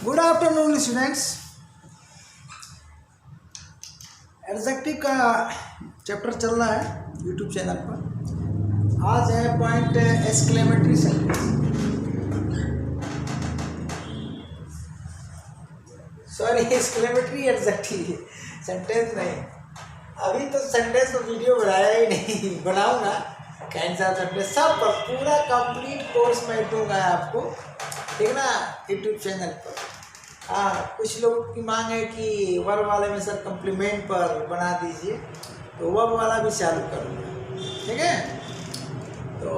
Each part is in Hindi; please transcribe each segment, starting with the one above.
Good afternoon students. एडजेक्टिव का चैप्टर चल रहा है यूट्यूब चैनल पर। आज है point exclamatory sentence. Sorry, exclamatory adjective sentence नहीं। अभी तो सेंटेंस तो वीडियो बनाया ही नहीं, बनाऊंगा कैंसर सेंटेंस सब पर पूरा कंप्लीट कोर्स मैं दूंगा आपको, ठीक ना, यूट्यूब चैनल पर। हाँ, कुछ लोगों की मांग है कि वर्ब वाले में सर कम्प्लीमेंट पर बना दीजिए, तो वर्ब वाला भी चालू करूँगा, ठीक है। तो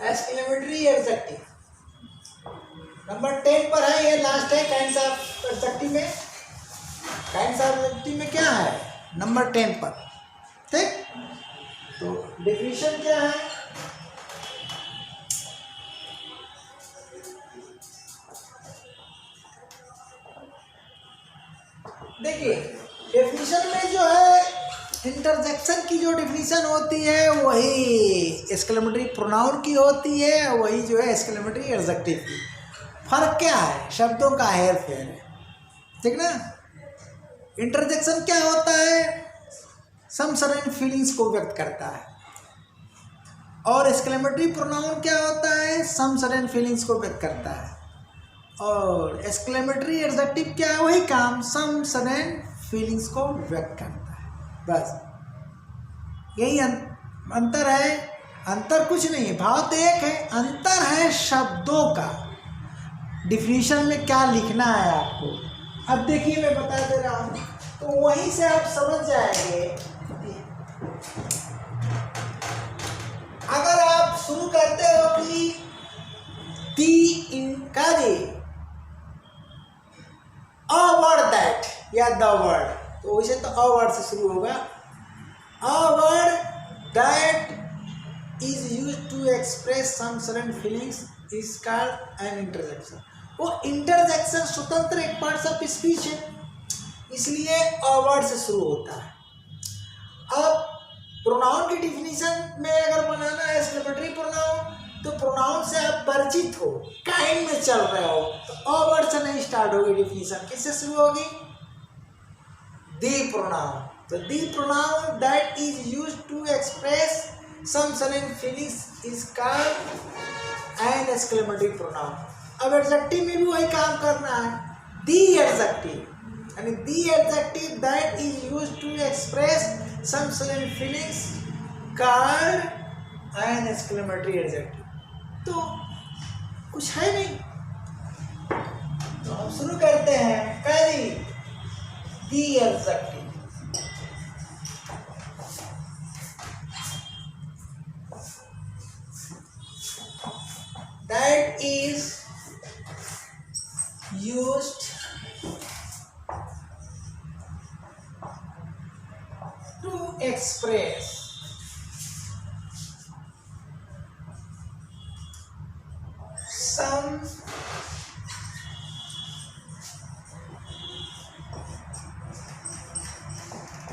एक्सक्लेमेटरी एडजेक्टिव नंबर 10 पर है, ये लास्ट है काइंड्स ऑफ एडजेक्टिव में। काइंड्स ऑफ एडजेक्टिव में क्या है नंबर 10 पर, ठीक। तो डेफिनेशन क्या है? देखिए, डेफिनेशन में जो है इंटरजेक्शन की जो डेफिनेशन होती है वही एक्सक्लेमेटरी प्रोनाउन की होती है, वही जो है एक्सक्लेमेटरी एडजेक्टिव की। फर्क क्या है? शब्दों का हेर फेर है, ठीक ना। इंटरजेक्शन क्या होता है? सम सर्टेन फीलिंग्स को व्यक्त करता है, और एक्सक्लेमेटरी प्रोनाउन क्या होता है? सम सर्टेन फीलिंग्स को व्यक्त करता है। और एक्सक्लेमेटरी एडजेक्टिव क्या है? वही काम, सम सर्टेन फीलिंग्स को व्यक्त करता है, बस यही अंतर है। अंतर कुछ नहीं है, भाव तो एक है, अंतर है शब्दों का। डिफिनीशन में क्या लिखना है आपको, अब देखिए मैं बता दे रहा हूँ, तो वहीं से आप समझ जाएंगे। अगर आप शुरू करते हो कि दी इनका दे अ वर्ड दैट या द वर्ड, तो वैसे तो अ वर्ड से शुरू होगा। A word that is used to express some certain feelings is called an interjection. वो इंटरजेक्शन स्वतंत्र एक पार्ट ऑफ स्पीच है, इसलिए अ वर्ड से शुरू होता है। अब प्रोनाउन की डिफिनीशन में अगर बनाना है एक्सक्लेमेटरी प्रोनाउन, तो प्रोनाउन से आप परिचित हो, काइंड में चल रहे हो, तो अ वर्ड से नहीं स्टार्ट होगी डिफिनीशन। किससे शुरू होगी? The pronoun. तो the pronoun that is used to express some certain feelings is called an exclamatory pronoun. अब एडजेक्टिव में भी वही काम करना है, दी एडजेक्टिव, यानी the adjective that is used to express some certain feelings called an exclamatory adjective। तो कुछ है नहीं, तो हम शुरू करते हैं। पहली दी adjective, that is used to express some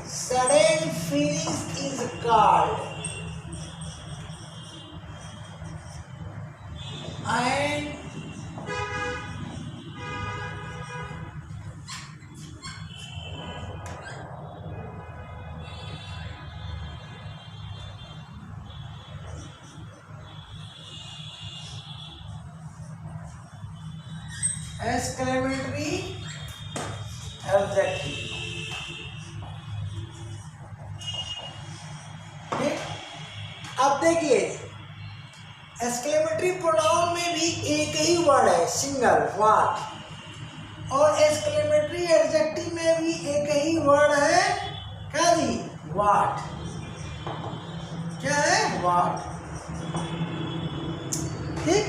certain feelings is called and exclamatory adjective। ठीक, अब देखिए एक्सक्लेमेटरी प्रोनाउन में भी एक ही वर्ड है, सिंगल व्हाट, और एक्सक्लेमेटरी एडजेक्टिव में भी एक ही वर्ड है, क्या जी? व्हाट। क्या है? व्हाट। ठीक,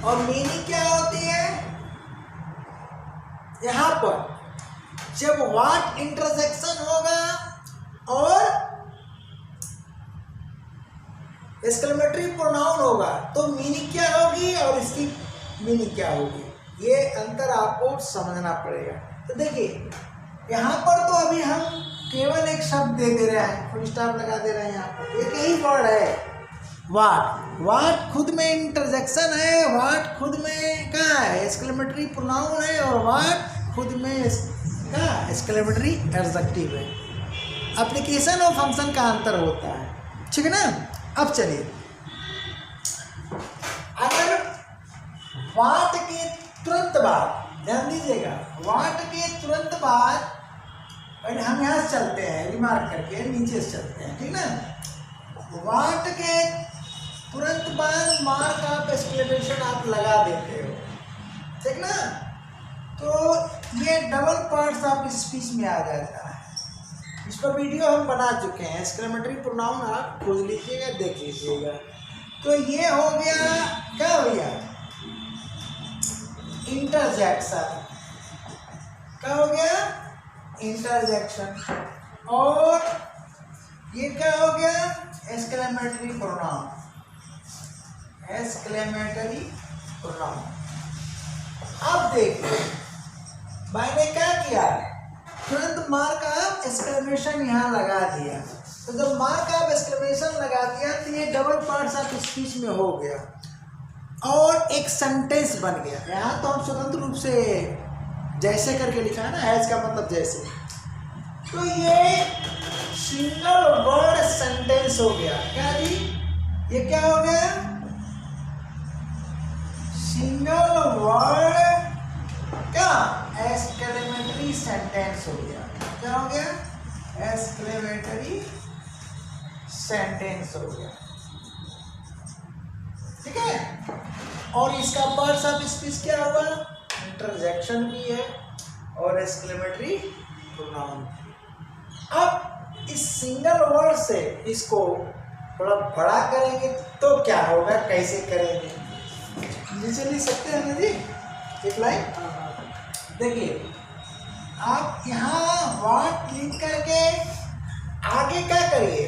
और मीनिंग क्या होती है? यहाँ पर जब व्हाट इंटरसेक्शन होगा और एक्सक्लेमेटरी प्रोनाउन होगा, तो मीनिंग क्या होगी और इसकी मीनिंग क्या होगी, ये अंतर आपको समझना पड़ेगा। तो देखिए यहाँ पर तो अभी हम केवल एक शब्द दे रहे हैं, फुल स्टॉप लगा दे रहे हैं यहाँ पर, एक ही वर्ड है वाट। वाट खुद में इंटरजेक्शन है, वाट खुद में क्या है, एक्सक्लेमेटरी प्रोनाउन है, और वाट खुद में क्या एक्सक्लेमेटरी एडजेक्टिव है। एप्लीकेशन और फंक्शन का अंतर होता है, ठीक है ना। अब चलिए, अगर वाट के तुरंत बाद, ध्यान दीजिएगा, वाट के तुरंत बाद हम यहाँ से चलते हैं, रिमार्क करके नीचे से चलते हैं, ठीक ना। वाट के तुरंत बाद मार्क ऑफ एक्सक्लेमेशन आप लगा देते हो, ठीक ना, तो ये डबल पार्ट्स ऑफ स्पीच में आ जाता है। इस पर वीडियो हम बना चुके हैं, एक्सक्लेमेटरी प्रोनाउन आप खोज लीजिएगा, देख लीजिएगा। तो ये हो गया, क्या हो गया, इंटरजेक्शन, क्या हो गया, इंटरजेक्शन। और ये क्या हो गया, एक्सक्लेमेटरी प्रोनाउन, एक्सक्लेमेटरी प्रोनाउन। अब देखिए मैंने क्या किया, तुरंत मार्क ऑफ एक्सक्लेमेशन यहाँ लगा दिया। तो जब मार्क ऑफ एक्सक्लेमेशन लगा दिया तो ये डबल पार्ट्स ऑफ स्पीच में हो गया और एक सेंटेंस बन गया। यहाँ तो हम स्वतंत्र रूप से जैसे करके लिखा है ना, एज का मतलब जैसे, तो ये सिंगल वर्ड सेंटेंस हो गया। क्या जी, ये क्या हो गया, सिंगल वर्ड क्या एक्सक्लेमेटरी सेंटेंस हो गया। क्या हो गया, एक्सक्लेमेटरी सेंटेंस हो गया, ठीक है। और इसका पार्ट्स ऑफ स्पीच क्या होगा, इंटरजेक्शन भी है और एक्सक्लेमेटरी प्रोनाउन। अब इस सिंगल वर्ड से इसको थोड़ा बड़ा करेंगे तो क्या होगा, कैसे करेंगे, नीचे लिख सकते हैं ना जी, एक लाइन देखिए। आप यहाँ वाट लिख करके आगे क्या करिए,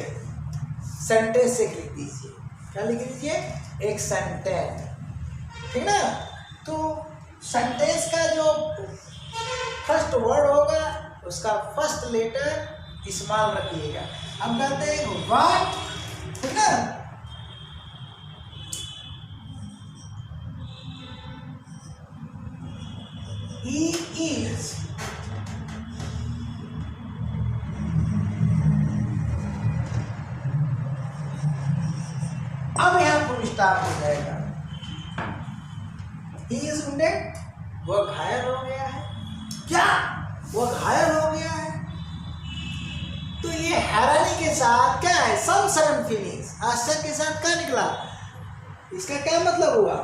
सेंटेंस से लिख दीजिए। क्या लिख दीजिए, एक सेंटेंस, ठीक ना। तो सेंटेंस का जो फर्स्ट वर्ड होगा उसका फर्स्ट लेटर स्मॉल रखिएगा। हम कहते हैं वाट, ठीक ना, he is, अब यहाँ फुल स्टॉप हो जाएगा। he is wounded, वो घायल हो गया है, क्या वो घायल हो गया है। तो ये हैरानी के साथ क्या है, सम सडन फीलिंग्स, आश्चर्य के साथ क्या निकला, इसका क्या मतलब हुआ,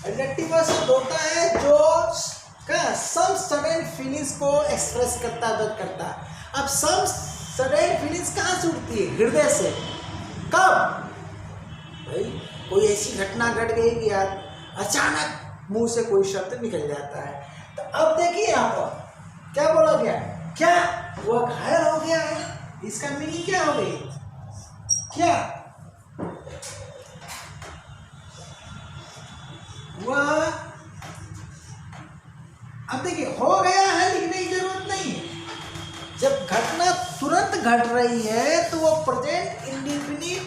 एडजेक्टिव शब्द होता है जो क्या सम सडन फीलिंग्स को एक्सप्रेस करता करता है। अब सम सडन फीलिंग्स कहाँ से उठती है, हृदय से। कब भाई, कोई ऐसी घटना घट गई कि यार अचानक मुंह से कोई शब्द निकल जाता है। तो अब देखिए यहाँ पर क्या बोला गया, क्या वह घायल हो गया है, इसका मीनिंग क्या हो गई, क्या वह, अब देखिए हो गया है लिखने की जरूरत नहीं है। जब घटना तुरंत घट रही है तो वो प्रेजेंट इंडिफिनिट,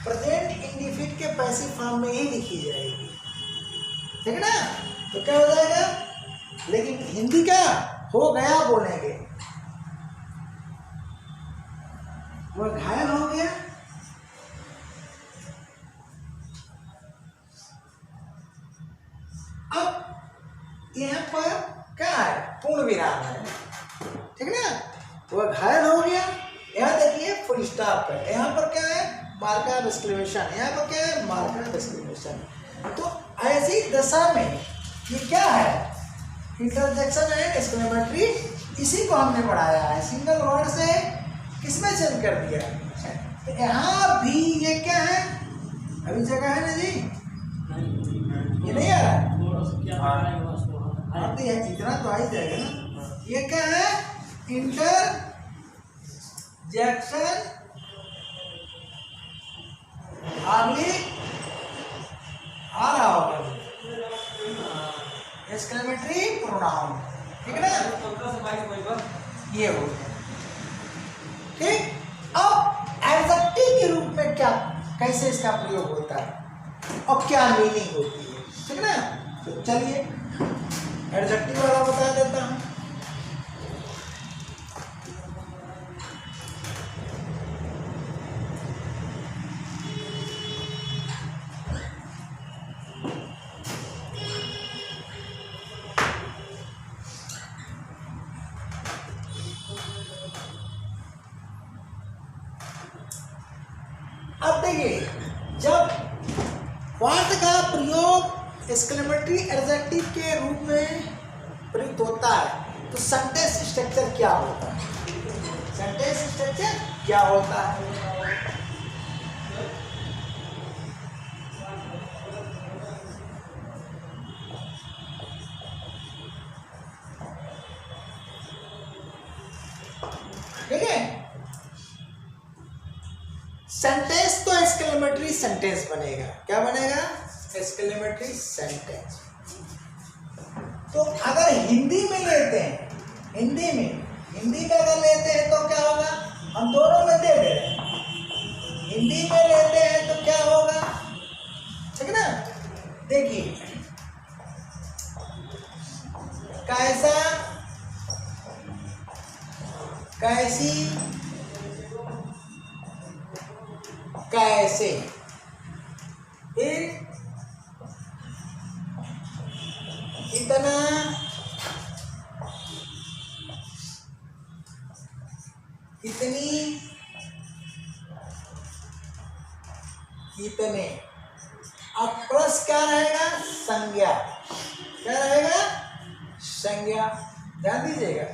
प्रेजेंट इंडिफिनिट के पैसिव फॉर्म में ही लिखी जाएगी, ठीक है ना। तो क्या हो जाएगा, लेकिन हिंदी का हो गया बोलेंगे, वो घायल हो गया। अब यहाँ पर क्या है, पूर्ण विराम है, ठीक है ना। वो घायल हो गया, यहाँ देखिए फुल स्टॉप है, यहाँ पर क्या है, मार्क ऑफ एक्सक्लेमेशन, यहाँ पर क्या है, मार्क ऑफ एक्सक्लेमेशन। तो ऐसी दशा में ये क्या है, इंटरजेक्शन है, एक्सक्लेमेटरी, इसी को हमने पढ़ाया है। सिंगल वर्ड से किसमें चेंज कर दिया, तो यहाँ भी ये क्या है, अभी जगह है ना जी, ये नहीं आ रहा है, तो इतना तो आ ही जाएगा ना। ये क्या है, इंटरजेक्शन आगे आ रहा होगा, एक्सक्लेमेटरी प्रोनाउन, ठीक है ना। ये हो गया। क्या कैसे इसका प्रयोग होता है और क्या मीनिंग होती है, ठीक ना। तो चलिए एडजेक्टिव वाला बता देता हूँ। अब देखिए, जब व्हाट का प्रयोग एक्सक्लेमेटरी एडजेक्टिव के रूप में प्रयुक्त होता है तो सेंटेंस स्ट्रक्चर क्या होता है, सेंटेंस स्ट्रक्चर क्या होता है। ठीक है, सेंटेंस तो एक्सक्लेमेटरी सेंटेंस बनेगा। क्या बनेगा? Exclamatory sentence. तो अगर हिंदी में लेते हैं, हिंदी में अगर लेते हैं तो क्या होगा, हम दोनों में दे रहे हैं, हिंदी में लेते हैं तो क्या होगा, ठीक ना। देखिए कैसा, कैसी, कैसे, इतना, इतनी, इतने। अब प्लस क्या रहेगा? संज्ञा। क्या रहेगा? संज्ञा। ध्यान दीजिएगा,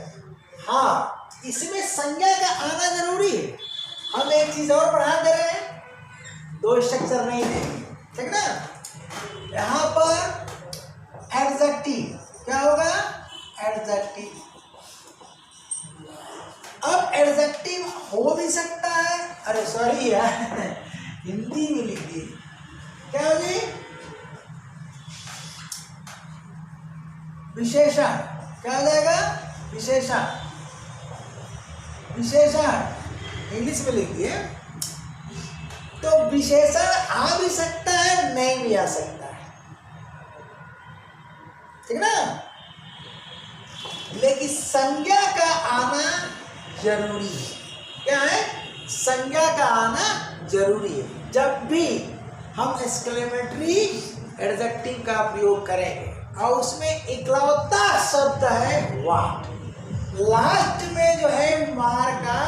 हाँ इसमें संज्ञा का आना जरूरी है। हम एक चीज और बढ़ा दे रहे हैं, दो स्ट्रक्चर नहीं देंगे, ठीक ना। यहां पर एडजेक्टिव क्या होगा? एडजेक्टिव। अब एडजेक्टिव हो भी सकता है, अरे सॉरी यार हिंदी में लिख दिए, क्या हो जी? विशेषण। क्या हो जाएगा? विशेषण। विशेषण इंग्लिश में लिख दिए। तो विशेषण आ भी सकता है, नहीं भी आ सकता है, ठीक ना। लेकिन संज्ञा का आना जरूरी है। क्या है? संज्ञा का आना जरूरी है। जब भी हम एक्सक्लेमेटरी एडजेक्टिव का प्रयोग करेंगे और उसमें इकलौता शब्द है व्हाट, लास्ट में जो है मार का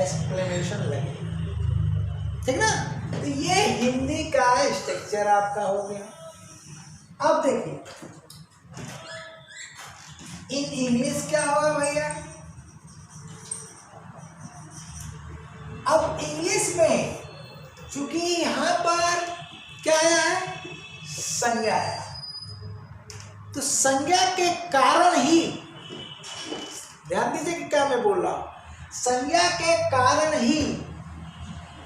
एक्सक्लेमेशन लगेगा, ठीक ना। तो ये हिंदी का स्ट्रक्चर आपका हो गया। अब देखिए इन इंग्लिश क्या होगा भैया? अब इंग्लिश में चूंकि यहां पर क्या आया है? संज्ञा है, तो संज्ञा के कारण ही, ध्यान दीजिए कि क्या मैं बोल रहा हूं, संज्ञा के कारण ही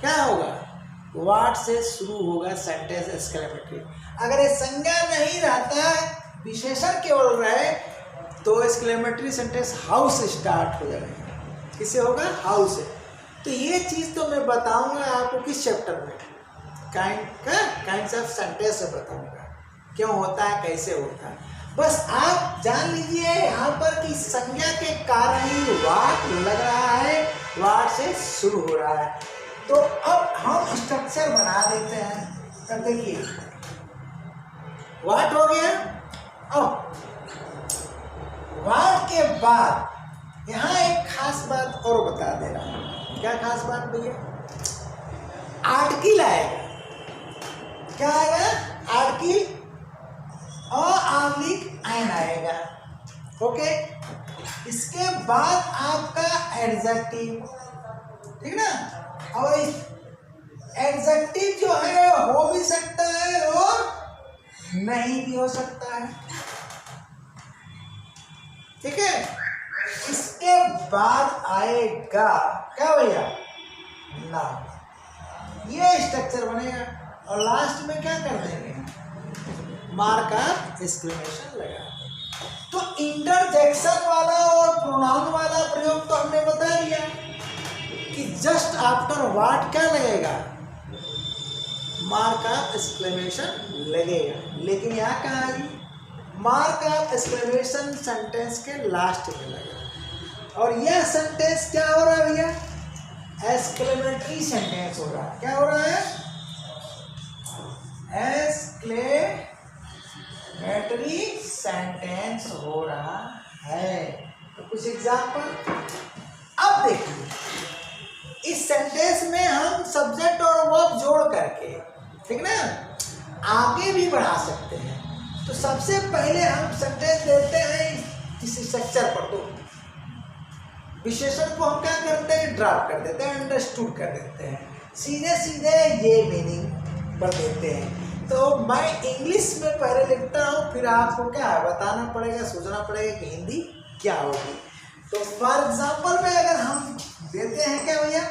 क्या होगा? व्हाट से शुरू होगा सेंटेंस एक्सक्लेमेटरी। अगर ये संज्ञा नहीं रहता, विशेषण केवल रहे, तो एक्सक्लेमेटरी सेंटेंस हाउ से स्टार्ट हो जाएगा। किससे होगा? हाउ से। तो ये चीज तो मैं बताऊंगा आपको किस चैप्टर में, काइंड्स ऑफ सेंटेंस से बताऊंगा, क्यों होता है, कैसे होता है। बस आप जान लीजिए यहाँ पर कि संज्ञा के कारण ही व्हाट लग रहा है, व्हाट से शुरू हो रहा है। तो अब हम स्ट्रक्चर बना देते हैं। तब देखिए व्हाट हो गया। अब व्हाट के बाद यहाँ एक खास बात और बता दे रहा हूं। क्या खास बात भैया? आर्टिकल आएगा। क्या आएगा? आर्टिकल और आर्टिकल आयन आएगा। ओके, इसके बाद आपका एडजेक्टिव, ठीक ना। और एडजेक्टिव जो है हो भी सकता है और नहीं भी हो सकता है, ठीक है। इसके बाद आएगा क्या भैया? नाउन। ये स्ट्रक्चर बनेगा और लास्ट में क्या कर देंगे? मार्क ऑफ एक्सक्लेमेशन लगा देंगे। तो इंटरजेक्शन वाला और प्रोनाउन वाला प्रयोग तो हमने बता दिया कि जस्ट आफ्टर व्हाट क्या लगेगा? मार्क ऑफ एक्सक्लेमेशन लगेगा। लेकिन यहाँ कहाँ आ गई, मार्क ऑफ एक्सक्लेमेशन सेंटेंस के लास्ट में लगेगा। और यह सेंटेंस क्या हो रहा है भैया, एक्सक्लेमेटरी सेंटेंस हो रहा है। क्या हो रहा है, एक्सक्लेमेटरी सेंटेंस हो रहा है। तो कुछ एग्जाम्पल अब देखिए, इस सेंटेंस में हम सब्जेक्ट और वर्ब जोड़ करके, ठीक ना, आगे भी बढ़ा सकते हैं। तो सबसे पहले हम सेंटेंस देते हैं इस स्ट्रक्चर पर, तो विशेषण को हम क्या करते हैं, ड्रॉप कर देते हैं, अंडरस्टूड कर देते हैं, सीधे सीधे ये मीनिंग पर देते हैं। तो मैं इंग्लिश में पहले लिखता हूँ, फिर आपको क्या है बताना पड़ेगा, सोचना पड़ेगा कि हिंदी क्या होगी। तो फॉर एग्जाम्पल में अगर हम देते हैं क्या भैया,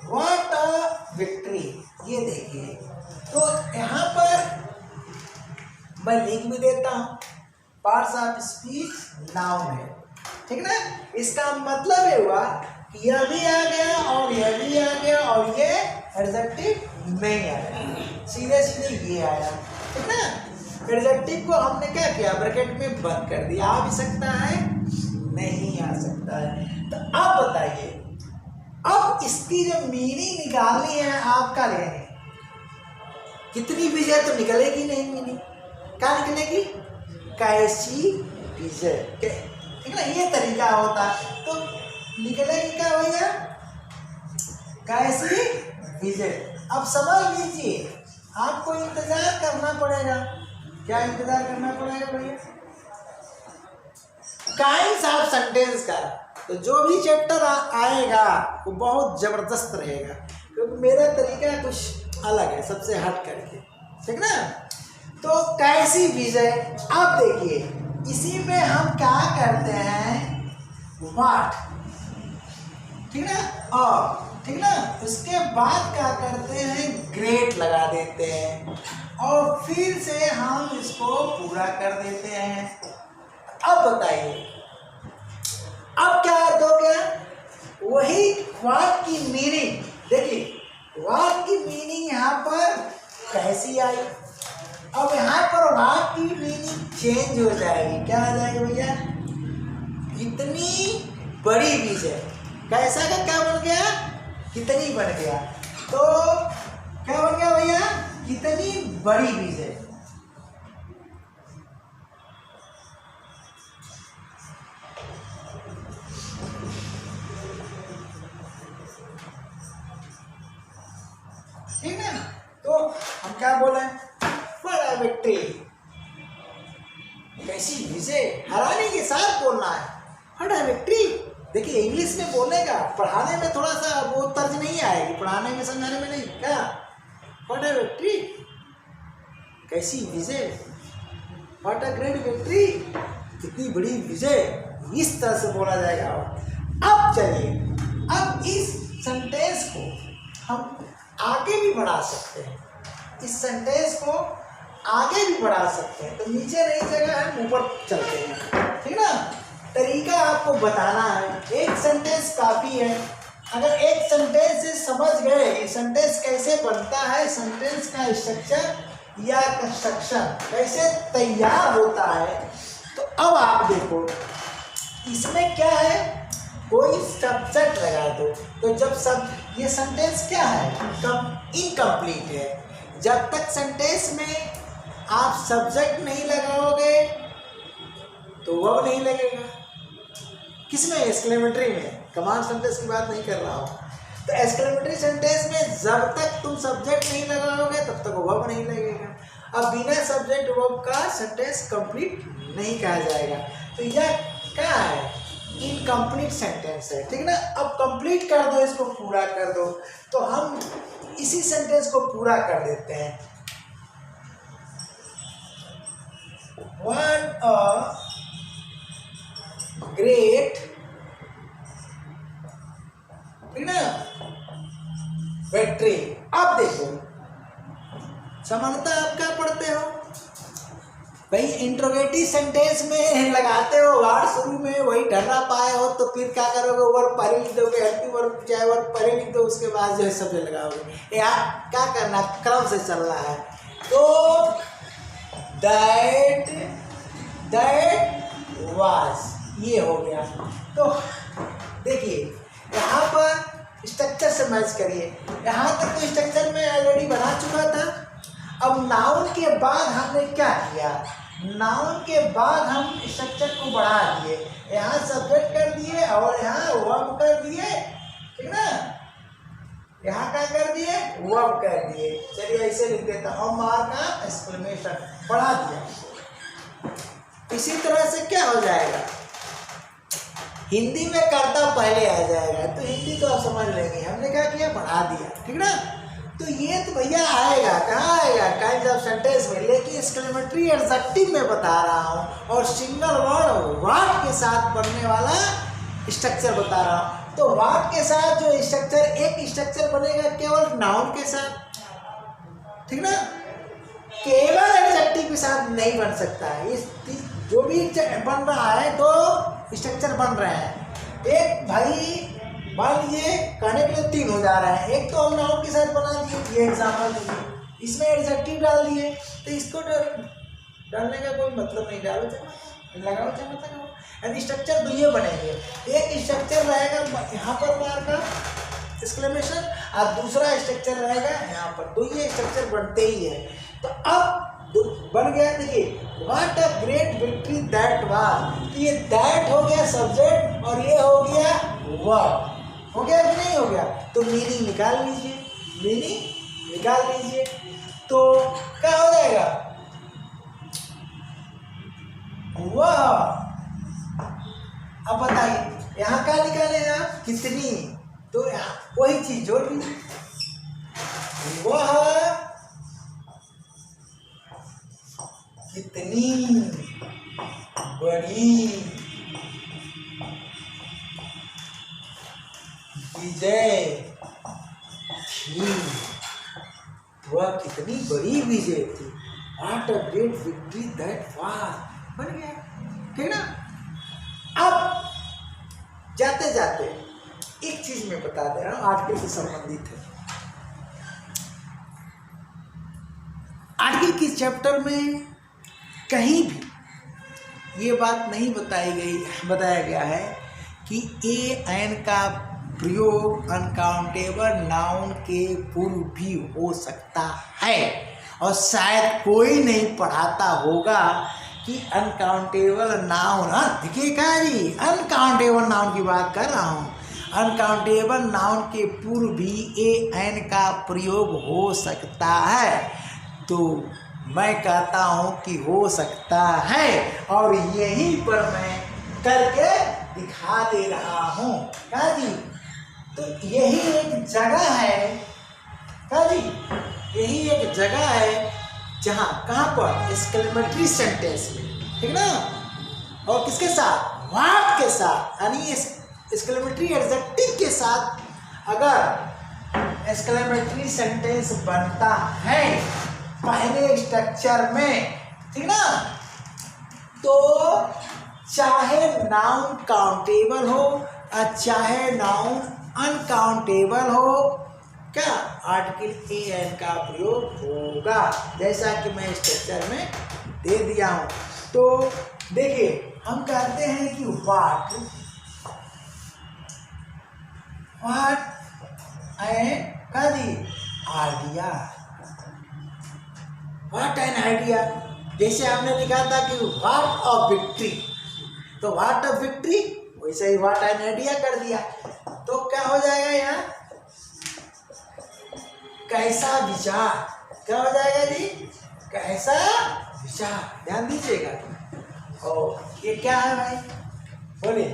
व्हाट अ विक्ट्री, ये देखिए। तो यहाँ पर मैं लिख भी देता हूँ, पार्ट्स ऑफ स्पीच नाउन है, ठीक ना। इसका मतलब ये हुआ कि यह भी आ गया और यह भी आ गया और ये एडजेक्टिव नहीं आया, सीधे सीधे ये आया, ठीक ना। एडजेक्टिव को हमने क्या किया, ब्रैकेट में बंद कर दिया, आ भी सकता है नहीं आ सकता है। तो अब बताइए, अब इसकी जो मीनिंग निकालनी है आपका लेने, कितनी विजय तो निकलेगी नहीं मीनिंग, क्या निकलेगी, कैसी विजय, ठीक ना, ये तरीका होता है। तो निकलेगी क्या भैया, कैसी विजय। अब समझ लीजिए, आपको इंतजार करना पड़ेगा, क्या इंतजार करना पड़ेगा भैया, काइंड्स ऑफ सेंटेंस का। तो जो भी चैप्टर आएगा वो बहुत जबरदस्त रहेगा, क्योंकि मेरा तरीका कुछ अलग है सबसे हट करके, ठीक ना। तो कैसी विजय, अब देखिए इसी में हम क्या करते हैं, व्हाट, ठीक ना, और ठीक ना, उसके बाद क्या करते हैं, ग्रेट लगा देते हैं और फिर से हम इसको पूरा कर देते हैं। अब बताइए, अब क्या अर्थ हो गया, वही व्हाट की मीनिंग, देखिए व्हाट की मीनिंग यहाँ पर कैसी आई, अब यहाँ पर व्हाट की मीनिंग चेंज हो जाएगी, क्या आ जाएगी भैया, कितनी बड़ी विजय। कैसा का क्या बन गया, कितनी बन गया, तो क्या बन गया भैया, कितनी बड़ी विजय। ठीक है, तो हम क्या बोले, बड़ा विक्ट्री, कैसी विजय, हराने के साथ बोलना है, बड़ा विक्ट्री। देखिए इंग्लिश में बोलेगा, पढ़ाने में थोड़ा सा वो तर्ज नहीं आएगी, पढ़ाने में समझाने में नहीं, क्या व्हाट अ विक्ट्री, कैसी विजय, व्हाट अ ग्रेट विक्ट्री, कितनी बड़ी विजय, इस तरह से बोला जाएगा। अब चलिए, अब इस सेंटेंस को हम आगे भी बढ़ा सकते हैं, इस सेंटेंस को आगे भी बढ़ा सकते हैं। तो नीचे नहीं जगह है, ऊपर चलते हैं, ठीक ना। तरीका आपको बताना है, एक सेंटेंस काफ़ी है। अगर एक सेंटेंस से समझ गए ये सेंटेंस कैसे बनता है, सेंटेंस का स्ट्रक्चर या कंस्ट्रक्शन कैसे तैयार होता है, तो अब आप देखो इसमें क्या है, कोई सब्जेक्ट लगा दो, तो जब सब ये सेंटेंस क्या है, इनकम्प्लीट है। जब तक सेंटेंस में आप सब्जेक्ट नहीं लगाओगे तो वर्ब नहीं लगेगा। किसमें, एक्सक्लेमेटरी में, कमांड सेंटेंस की बात नहीं कर रहा हूँ। तो एक्सक्लेमेटरी सेंटेंस में जब तक तुम सब्जेक्ट नहीं लगाओगे तब तक वर्ब नहीं लगेगा। अब बिना सब्जेक्ट वर्ब का सेंटेंस कंप्लीट नहीं कहा जाएगा। तो यह क्या है, इनकम्प्लीट सेंटेंस है, ठीक ना। अब कंप्लीट कर दो, इसको पूरा कर दो, तो हम इसी सेंटेंस को पूरा कर देते हैं। वन अ ग्रेट, ठीक ना, विक्ट्री। अब देखो समानता आप क्या पढ़ते हो, भाई इंट्रोगेटिव सेंटेंस में लगाते हो वर्ड शुरू में वही ढर्रा पाए हो तो फिर क्या करोगे, वर्ब पहले लिख दोगे, हेल्पिंग वर्ब चाहे वर्ब पहले लिख दो, उसके बाद जो है सब्जेक्ट लगाओगे। यार क्या करना, क्रम से चल रहा है। तो दैट वाज ये हो गया। तो देखिए यहाँ पर स्ट्रक्चर से मैच करिए। यहाँ तक तो स्ट्रक्चर में ऑलरेडी बना चुका था। अब नाउन के बाद हमने क्या किया, नाउन के बाद हम स्ट्रक्चर को बढ़ा दिए, यहाँ सब्जेक्ट कर दिए और यहाँ वर्ब कर दिए, ठीक ना। यहाँ क्या कर दिए, वर्ब कर दिए। चलिए ऐसे लिख देता हूँ, मार का एक्सक्लेमेशन बढ़ा दिया। इसी तरह से क्या हो जाएगा, हिंदी में कर्ता पहले आ जाएगा, तो हिंदी तो आप समझ लेंगे। हमने क्या किया, बढ़ा दिया, ठीक ना। तो ये तो भैया आएगा, कहाँ आएगा, काइंड ऑफ सेंटेंस में, लेकिन एक्सक्लेमेटरी एडजेक्टिव में बता रहा हूँ और सिंगल वर्ड व्हाट के साथ बनने वाला स्ट्रक्चर बता रहा हूँ। तो व्हाट के साथ जो स्ट्रक्चर, एक स्ट्रक्चर बनेगा केवल नाउन के साथ, ठीक ना, केवल एडजेक्टिव के साथ नहीं बन सकता है। इस जो भी बन रहा है तो स्ट्रक्चर बन रहे हैं। एक भाई मान लीजिए कहने के लिए 3 हो जा रहा है, एक तो हम नाउन के साथ बना दिए, ये एग्जाम्पल दिए, इसमें एडजेक्टिव डाल दिए, तो इसको डालने का कोई मतलब नहीं, डालो लगाओ चाहे मतलब। यानी स्ट्रक्चर 2 बनेंगे, एक स्ट्रक्चर रहेगा यहाँ पर मार का एक्सक्लेमेशन और दूसरा स्ट्रक्चर रहेगा यहाँ पर। 2 स्ट्रक्चर बनते ही है। तो अब बन गया, देखिए what a great victory that was, ये दैट हो गया सब्जेक्ट और ये हो गया वर्ब, हो गया कि नहीं हो गया। तो मीनिंग निकाल लीजिए, मीनिंग निकाल लीजिए, तो क्या हो जाएगा, वह। अब बताइए यहाँ क्या निकालेगा, कितनी, तो वही चीज जोड़ लीजिए, वह कितनी बड़ी विजय थी, वह कितनी बड़ी विजय थी। What a great victory that was, बन गया, ठीक ना। अब जाते जाते एक चीज मैं बता दे रहा हूं, आर्टिकल से संबंधित है। आर्टिकल के चैप्टर में कहीं भी ये बात नहीं बताया गया है कि ए एन का प्रयोग अनकाउंटेबल नाउन के पूर्व भी हो सकता है, और शायद कोई नहीं पढ़ाता होगा कि अनकाउंटेबल नाउन, देखिए क्या जी, अनकाउंटेबल नाउन की बात कर रहा हूँ, अनकाउंटेबल नाउन के पूर्व भी ए एन का प्रयोग हो सकता है। तो मैं कहता हूँ कि हो सकता है, और यहीं पर मैं करके दिखा दे रहा हूँ। क्या जी, तो यही एक जगह है, क्या जी, यही एक जगह है जहाँ, कहाँ पर, एक्सक्लेमेटरी सेंटेंस में, ठीक ना, और किसके साथ, व्हाट के साथ, यानी एक्सक्लेमेटरी एडजेक्टिव के साथ अगर एक्सक्लेमेटरी सेंटेंस बनता है पहले स्ट्रक्चर में, ठीक ना, तो चाहे नाउन काउंटेबल हो और चाहे नाउन अनकाउंटेबल हो, क्या आर्टिकल ए एन का प्रयोग होगा, जैसा कि मैं स्ट्रक्चर में दे दिया हूं। तो देखिए हम कहते हैं कि what an idea, what an idea, जैसे हमने लिखा था कि व्हाट अ विक्ट्री, तो व्हाट अ विक्ट्री वैसे ही व्हाट एन आइडिया कर दिया। तो क्या हो जाएगा यहाँ, कैसा विचार, क्या हो जाएगा जी, कैसा विचार, ध्यान दीजिएगा। और ये क्या है भाई, बोलिए,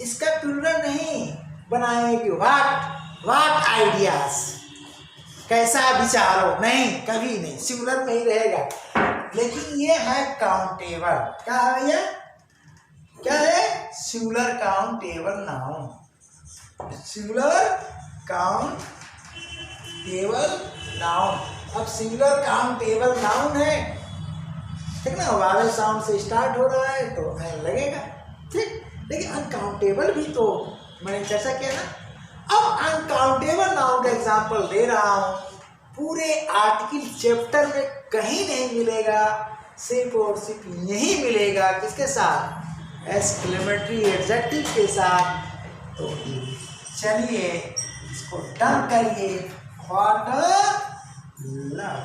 इसका प्लूरल नहीं बनाएंगे कि व्हाट आइडियाज, कैसा विचारो, नहीं, कभी नहीं, सिंगुलर में ही रहेगा। लेकिन ये है काउंटेबल, क्या है भैया, क्या है, singular countable noun, singular countable noun. अब सिंगुलर काउंटेबल नाउन है ठीक ना, वावेल साउंड से स्टार्ट हो रहा है तो एन लगेगा, ठीक। लेकिन अनकाउंटेबल भी तो मैंने चर्चा किया ना। अब अनकाउंटेबल नाउन का एग्जांपल दे रहा हूं, पूरे आर्टिकल चैप्टर में कहीं नहीं मिलेगा, सिर्फ और सिर्फ यही मिलेगा किसके साथ, एक्सक्लेमेटरी एडजेक्टिव के साथ। तो चलिए इसको डन करिए। व्हाट लव,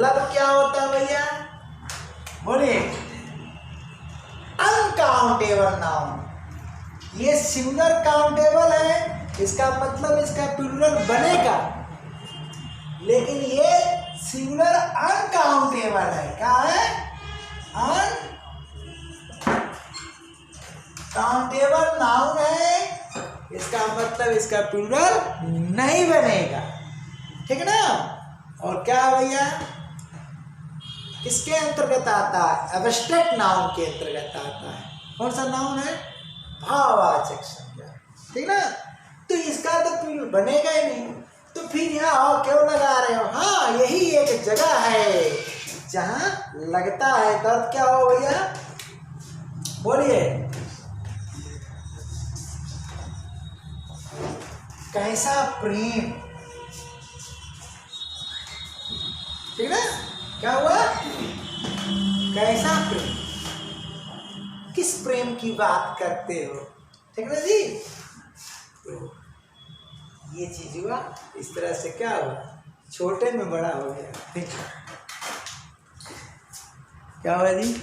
लव क्या होता है भैया, बोलिए। अनकाउंटेबल नाउन, ये सिंगुलर काउंटेबल है, इसका मतलब इसका प्लूरल बनेगा, लेकिन ये सिंगुलर अनकाउंटेबल है। क्या है, अनकाउंटेबल नाउन है, इसका मतलब इसका प्लूरल नहीं बनेगा, ठीक ना। और क्या भैया, किसके अंतर्गत आता है, एब्स्ट्रैक्ट नाउन के अंतर्गत आता है। कौन सा नाउन है, भाववाचक संज्ञा, ठीक ना। तो इसका तो प्लूरल बनेगा ही नहीं, तो फिर यहाँ क्यों लगा रहे हो। हाँ, यही एक जगह है जहां लगता है। दर्द क्या हो भैया, बोलिए। कैसा प्रेम, ठीक ना, क्या हुआ, कैसा प्रेम, किस प्रेम की बात करते हो, ठीक ना जी। तो ये चीज हुआ, इस तरह से क्या हुआ, छोटे में बड़ा हो गया, ठीक। क्या हुआ जी।